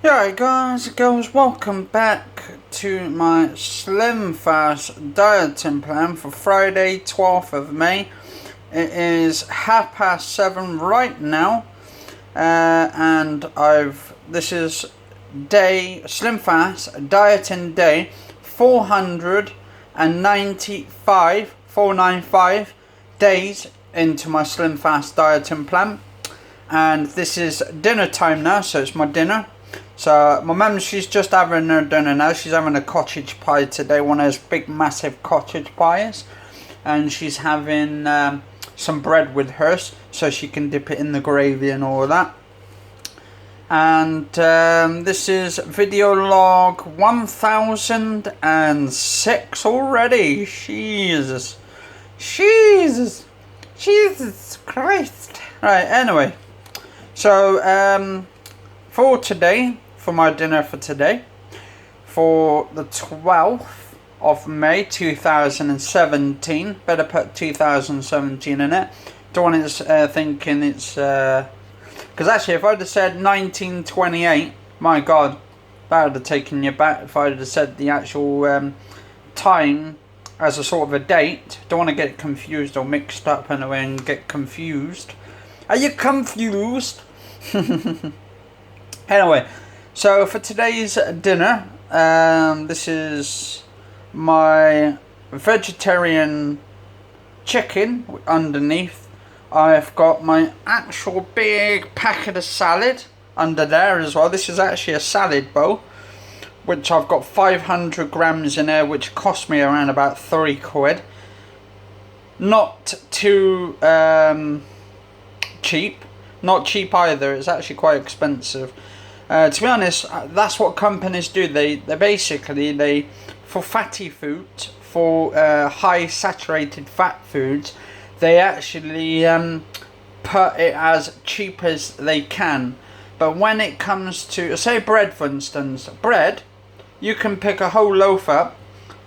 Yeah, guys and girls, welcome back to my Slimfast dieting plan for Friday, 12th of May. It is 7:30 right now, and this is Slimfast dieting day 495 days into my Slimfast dieting plan, and this is dinner time now, so it's my dinner. So my mum, she's just having her dinner now. She's having a cottage pie today, one of those big massive cottage pies, and she's having some bread with hers so she can dip it in the gravy and all that. And this is video log 1006 already. Jesus Christ. Right, anyway, so for today, for my dinner for today, for the 12th of May 2017, better put 2017 in it, don't want it thinking it's, because actually if I'd have said 1928, my god, that would have taken you back. If I'd have said the actual time as a sort of a date, don't want to get confused or mixed up anyway and get confused. Are you confused? Anyway, so for today's dinner, this is my vegetarian chicken underneath. I've got my actual big packet of salad under there as well. This is actually a salad bowl, which I've got 500 grams in there, which cost me around about £3. Not too cheap. Not cheap either. It's actually quite expensive. To be honest, that's what companies do. They basically for fatty foods, for high saturated fat foods, they actually put it as cheap as they can. But when it comes to, say, bread, for instance, bread, you can pick a whole loaf up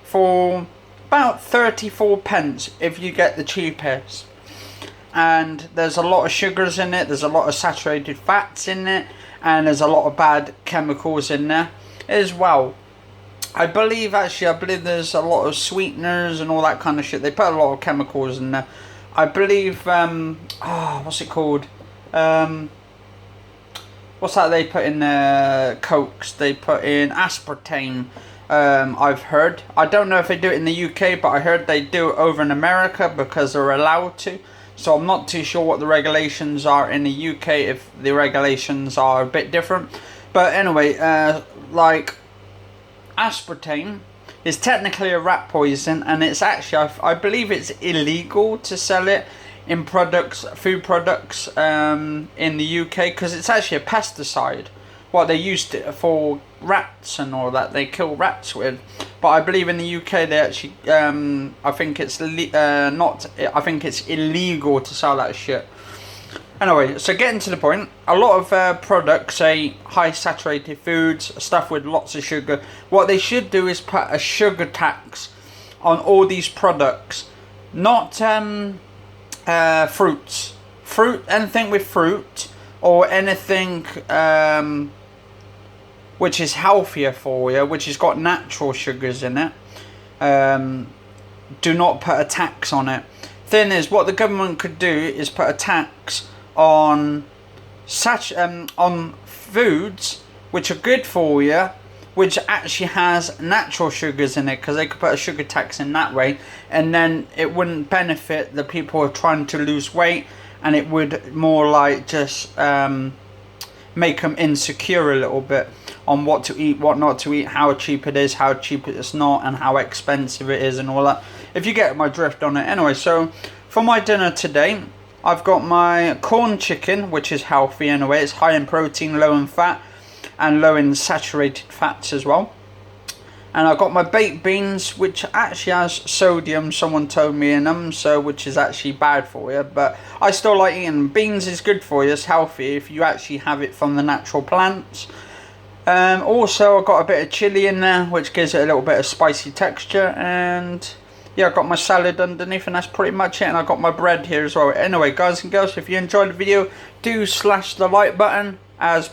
for about 34 pence if you get the cheapest. And there's a lot of sugars in it, there's a lot of saturated fats in it, and there's a lot of bad chemicals in there as well. I believe there's a lot of sweeteners and all that kind of shit. They put a lot of chemicals in there. I believe, what's it called? What's that they put in Cokes? They put in aspartame, I've heard. I don't know if they do it in the UK, but I heard they do it over in America because they're allowed to. So I'm not too sure what the regulations are in the UK, if the regulations are a bit different. But anyway, like aspartame is technically a rat poison, and it's actually, I believe it's illegal to sell it in products, food products in the UK, because it's actually a pesticide. What they used it for rats and all that, they kill rats with. But I believe in the UK they actually, I think it's illegal to sell that shit. Anyway, so getting to the point, a lot of products say high saturated foods, stuff with lots of sugar. What they should do is put a sugar tax on all these products, not fruits. Anything with fruit or anything which is healthier for you, which has got natural sugars in it, do not put a tax on it. Thing is, what the government could do is put a tax on foods which are good for you, which actually has natural sugars in it, because they could put a sugar tax in that way, and then it wouldn't benefit the people who are trying to lose weight, and it would more like just make them insecure a little bit on what to eat, what not to eat, how cheap it is, how cheap it's not, and how expensive it is and all that, if you get my drift on it. Anyway, so for my dinner today, I've got my corn chicken, which is healthy anyway. It's high in protein, low in fat, and low in saturated fats as well. And I've got my baked beans, which actually has sodium, someone told me, in them, so which is actually bad for you, but I still like eating them. Beans is good for you, it's healthy if you actually have it from the natural plants. Also, I've got a bit of chili in there, which gives it a little bit of spicy texture, and yeah, I've got my salad underneath, and that's pretty much it. And I've got my bread here as well. Anyway, guys and girls, if you enjoyed the video, do slash the like button, as